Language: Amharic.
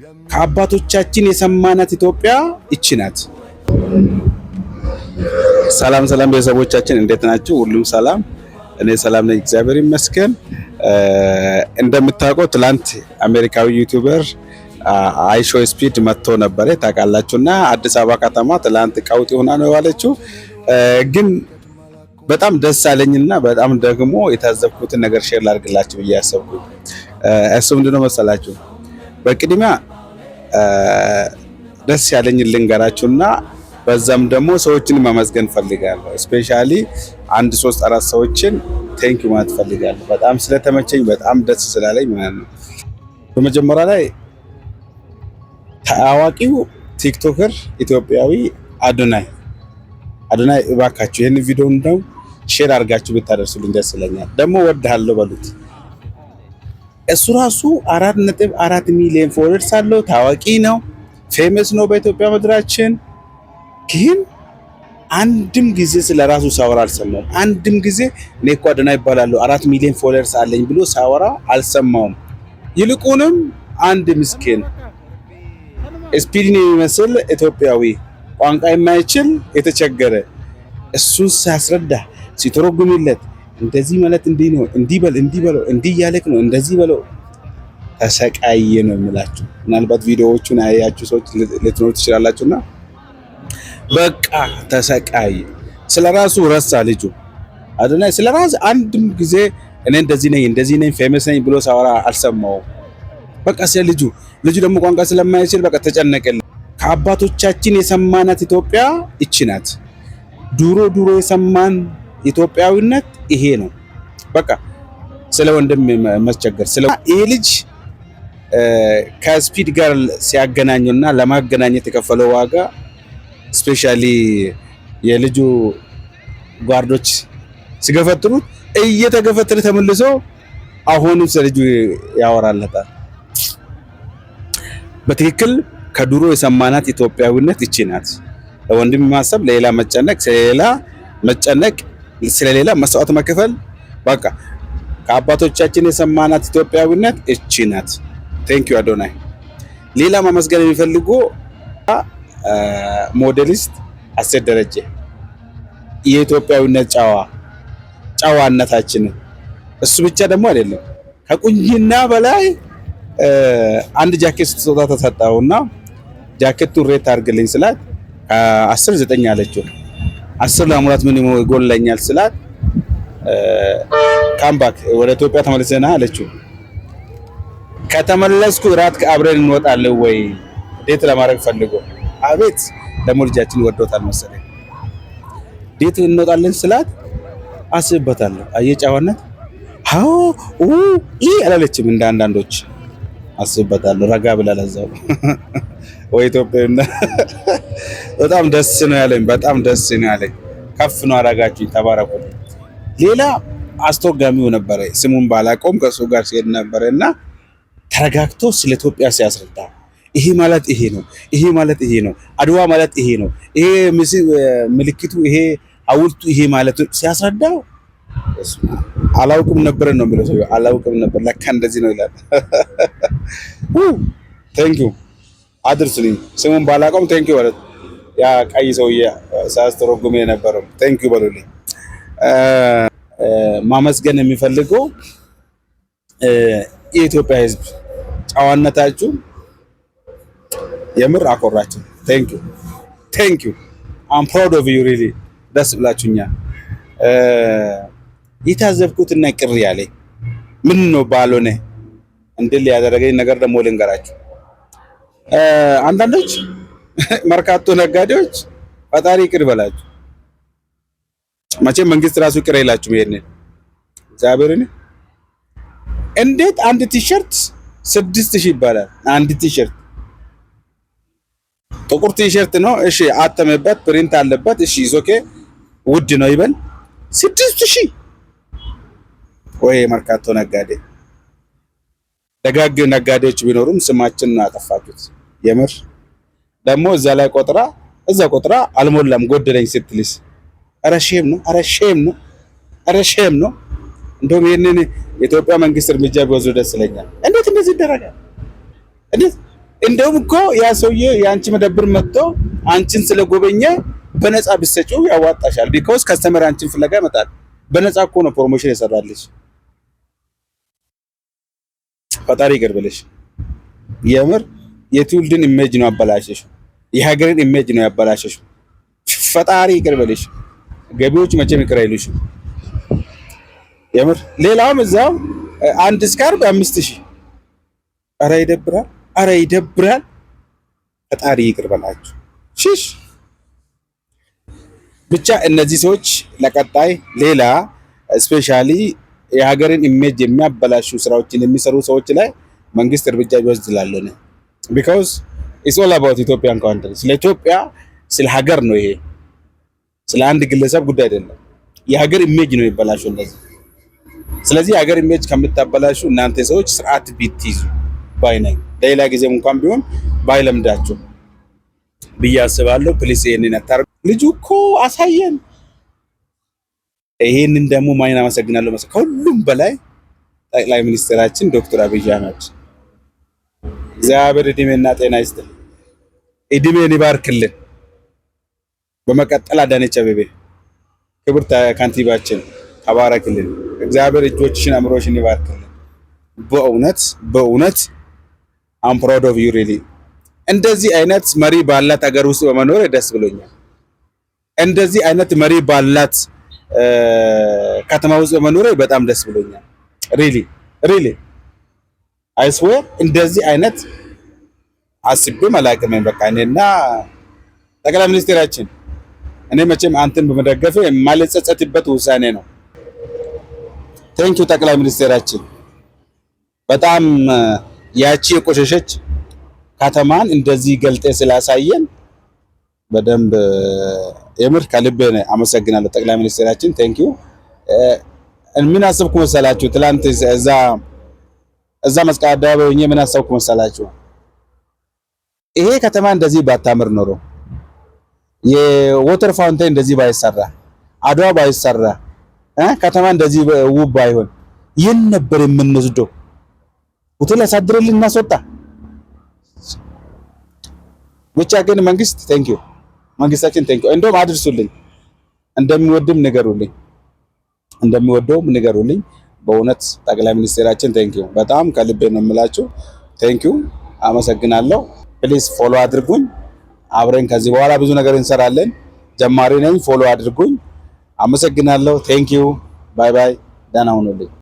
ከአባቶቻችን የሰማናት ኢትዮጵያ እቺ ናት። ሰላም ሰላም ቤተሰቦቻችን እንዴት ናችሁ? ሁሉም ሰላም? እኔ ሰላም ነኝ፣ እግዚአብሔር ይመስገን። እንደምታውቀው ትላንት አሜሪካዊ ዩቲዩበር አይሾ ስፒድ መጥቶ ነበር ታውቃላችሁና አዲስ አበባ ከተማ ትላንት ቀውጥ ሆና ነው የዋለችው። ግን በጣም ደስ አለኝና በጣም ደግሞ የታዘብኩትን ነገር ሼር ላድርግላችሁ ብዬ ያሰብኩት እሱ ምንድነው መሰላችሁ? በቅድሚያ ደስ ያለኝ ልንገራችሁና በዛም ደግሞ ሰዎችን ማመስገን ፈልጋለሁ። ስፔሻሊ 1 3 4 ሰዎችን ቴንክ ዩ ማለት ፈልጋለሁ። በጣም ስለተመቸኝ በጣም ደስ ስላለኝ ማለት ነው። በመጀመሪያ ላይ ታዋቂው ቲክቶከር ኢትዮጵያዊ አዶናይ እባካችሁ ይሄን ቪዲዮ እንደው ሼር አድርጋችሁ ብታደርሱልኝ ደስ ይለኛል። ደግሞ ወድሃለሁ በሉት። እሱ ራሱ 4.4 ሚሊዮን ፎሎወርስ አለው። ታዋቂ ነው፣ ፌመስ ነው በኢትዮጵያ ምድራችን። ግን አንድም ጊዜ ስለራሱ ሳወራ አልሰማውም። አንድም ጊዜ እኔ እኮ አዶናይ ይባላል 4 ሚሊዮን ፎሎወርስ አለኝ ብሎ ሳወራ አልሰማውም። ይልቁንም አንድ ምስኪን ስፒድን የሚመስል ኢትዮጵያዊ ቋንቋ የማይችል የተቸገረ እሱን ሲያስረዳ ሲተረጉምለት እንደዚህ ማለት እንዲህ ነው፣ እንዲህ በል፣ እንዲህ በለው፣ እንዲህ እያለክ ነው፣ እንደዚህ በለው ተሰቃየ ነው የምላችሁ። ምናልባት ቪዲዮዎቹን ያያችሁ ሰዎች ልትኖሩ ትችላላችሁና በቃ ተሰቃየ። ስለራሱ ረሳ ልጁ አዶናይ። ስለራሱ አንድም ጊዜ እኔ እንደዚህ ነኝ ፌመስ ነኝ ብሎ ሳወራ አልሰማውም። በቃ ስለ ልጁ ደግሞ ቋንቋ ስለማይችል በቃ ተጨነቀልን። ከአባቶቻችን የሰማናት ኢትዮጵያ እቺ ናት። ድሮ የሰማን ኢትዮጵያዊነት ይሄ ነው። በቃ ስለ ወንድም መስቸገር ይሄ ልጅ ከስፒድ ጋር ሲያገናኙና ለማገናኘት የከፈለው ዋጋ ስፔሻሊ የልጁ ጓርዶች ሲገፈትሩት እየተገፈተረ ተመልሶ አሁንም ስለ ልጁ ያወራለታል። በትክክል ከድሮ የሰማናት ኢትዮጵያዊነት እቺ ናት። ለወንድም ማሰብ፣ ለሌላ መጨነቅ፣ ስለሌላ መስዋዕት መከፈል። በቃ ከአባቶቻችን የሰማናት ኢትዮጵያዊነት እቺ ናት። ቴንክ ዩ አዶናይ። ሌላ ማመስገን የሚፈልጉ ሞዴሊስት አሴት ደረጀ የኢትዮጵያዊነት ጨዋነታችን እሱ ብቻ ደግሞ አይደለም። ከቁንጅና በላይ አንድ ጃኬት ስጦታ ተሰጣውና ጃኬቱን ሬት አድርግልኝ ስላት 10 9 አለችው። 10 ለማሙላት ምን ይጎለኛል ስላት ካምባክ ወደ ኢትዮጵያ ተመልሰና አለችው። ከተመለስኩ እራት አብረን እንወጣለን ወይ ዴት ለማድረግ ፈልጎ አቤት ደግሞ ልጃችን ወዶታል መሰለኝ። ዴት እንወጣለን ስላት አስብበታለሁ። አየጫዋነት አላለችም። እንደ አንዳንዶች አስብበታለሁ ረጋ ብላ ለዛው ወይ ኢትዮጵያና በጣም ደስ ነው ያለኝ። ከፍ ነው አረጋችሁኝ። ተባረኩ። ሌላ አስተርጓሚው ነበረ፣ ስሙን ባላቆም ከሱ ጋር ሲሄድ ነበርና ተረጋግቶ ስለ ኢትዮጵያ ሲያስረዳ ይሄ ማለት ይሄ ነው፣ ይሄ ማለት ይሄ ነው፣ አድዋ ማለት ይሄ ነው፣ ይሄ ምልክቱ፣ ይሄ ሐውልቱ ይሄ ማለት ሲያስረዳው አላውቅም ነበር ነው የሚለው ሰው። አላውቅም ነበር ለካ እንደዚህ ነው ይላል። ቴንክ ዩ አድርስልኝ። ስሙን ባላቆም ቴንክ ዩ ማለት ያ ቀይ ሰውዬ ሳያስተረጉም የነበረው ቴንክ ዩ በሉልኝ። ማመስገን የሚፈልገው የኢትዮጵያ ሕዝብ ጨዋነታችሁ የምር አኮራችሁ። ቴንክ ዩ አም ፕራውድ ኦፍ ዩ ሪሊ ደስ ብላችሁኛል። የታዘብኩትና ቅር ያለኝ ምን ነው ባልሆነ እንድል ያደረገኝ ነገር ደግሞ ልንገራችሁ። አንዳንዶች መርካቶ ነጋዴዎች ፈጣሪ ይቅር በላችሁ። መቼም መንግስት ራሱ ይቅር አይላችሁም። ይሄንን እግዚአብሔርን እንዴት አንድ ቲሸርት 6000 ይባላል? አንድ ቲሸርት ጥቁር ቲሸርት ነው እሺ፣ አተመበት ፕሪንት አለበት እሺ፣ ኦኬ ውድ ነው ይበል 6000 ወይ መርካቶ ነጋዴ። ደጋግ ነጋዴዎች ቢኖሩም ስማችንን አጠፋችሁት። የምር ደግሞ እዛ ላይ ቆጥራ አልሞላም ጎደለኝ ስትልስ ኧረ ሼም ነው። እንደውም ይሄንን የኢትዮጵያ መንግስት እርምጃ ቢወስድ ደስ ይለኛል። እንዴት እንደዚህ ይደረጋል? እንዴት እንደውም እኮ ያ ሰውዬ የአንቺ መደብር መጥቶ አንቺን ስለጎበኘ በነፃ ብትሰጪው ያዋጣሻል። ቢኮዝ ከስተመር አንቺን ፍለጋ ይመጣል። በነፃ እኮ ነው ፕሮሞሽን የሰራልሽ። ፈጣሪ ይቅር ብለሽ። የምር የትውልድን ኢሜጅ ነው ያበላሸሽ፣ የሀገርን ኢሜጅ ነው ያበላሸሽ። ፈጣሪ ይቅር ብለሽ። ገቢዎች መቼም ይቅር አይሉሽም። የምር ሌላውም እዛው አንድ ስካርብ 5000። ኧረ ይደብራል፣ ኧረ ይደብራል። ፈጣሪ ይቅር በላችሁ። ሽሽ ብቻ እነዚህ ሰዎች ለቀጣይ ሌላ ስፔሻሊ የሀገርን ኢሜጅ የሚያበላሹ ስራዎችን የሚሰሩ ሰዎች ላይ መንግስት እርምጃ ቢወስድ ይላል። ቢኮዝ ኢትስ ኦል አባውት ኢትዮጵያን ካንትሪ። ስለ ኢትዮጵያ ስለ ሀገር ነው ይሄ፣ ስለ አንድ ግለሰብ ጉዳይ አይደለም። የሀገር ኢሜጅ ነው የሚበላሸው እንደዚህ። ስለዚህ የሀገር ኢሜጅ ከምታበላሹ እናንተ ሰዎች ስርዓት ቢትይዙ ባይ ነኝ። ሌላ ጊዜም እንኳን ቢሆን ባይለምዳችሁ ብዬ አስባለሁ። ፕሊስ ይሄንን አታርጉ። ልጁ እኮ አሳየን። ይሄንን ደግሞ ማን አመሰግናለሁ መሰለኝ? ከሁሉም በላይ ጠቅላይ ሚኒስትራችን ዶክተር አብይ አህመድ። እግዚአብሔር እድሜና ጤና ይስጥ፣ እድሜን ይባርክልን። በመቀጠል አዳነች አቤቤ ክብርት ከንቲባችን ተባረክልን። እግዚአብሔር እጆችሽን አምሮሽን ይባርክልን። በእውነት አም ፕራውድ ኦፍ ዩ ሪሊ። እንደዚህ አይነት መሪ ባላት ሀገር ውስጥ በመኖር ደስ ብሎኛል። እንደዚህ አይነት መሪ ባላት ከተማ ውስጥ በመኖር በጣም ደስ ብሎኛል። ሪሊ አይ ስዌር እንደዚህ አይነት አስቤም አላውቅም። በቃ እኔና ጠቅላይ ሚኒስትራችን እኔ መቼም አንተን በመደገፍ የማልጸጸትበት ውሳኔ ነው። ቴንኪው ጠቅላይ ሚኒስትራችን በጣም ያቺ የቆሸሸች ከተማን እንደዚህ ገልጤ ስላሳየን በደንብ የምር ከልቤ አመሰግናለሁ ጠቅላይ ሚኒስትራችን። ቴንኪው። ምን አሰብኩ መሰላችሁ? ትላንት እዛ መስቀል አደባባይ ሆኜ ምን አሰብኩ መሰላችሁ? ይሄ ከተማ እንደዚህ ባታምር ኖሮ፣ የወተር ፋውንቴን እንደዚህ ባይሰራ፣ አድዋ ባይሰራ፣ ከተማ እንደዚህ ውብ ባይሆን ይህን ነበር የምንወስደው። ሆቴል አሳድረልን እናስወጣ። ብቻ ግን መንግስት ቴንኪው፣ መንግስታችን ቴንኪው። እንደውም አድርሱልኝ፣ እንደሚወድም ንገሩልኝ። በእውነት ጠቅላይ ሚኒስትራችን ቴንኪው፣ በጣም ከልቤ ነው የምላችሁ። ቴንኪው፣ አመሰግናለሁ። ፕሊዝ ፎሎ አድርጉኝ። አብረን ከዚህ በኋላ ብዙ ነገር እንሰራለን። ጀማሪ ነኝ፣ ፎሎ አድርጉኝ። አመሰግናለሁ። ቴንኪው። ባይ ባይ። ደህና ሁኑልኝ።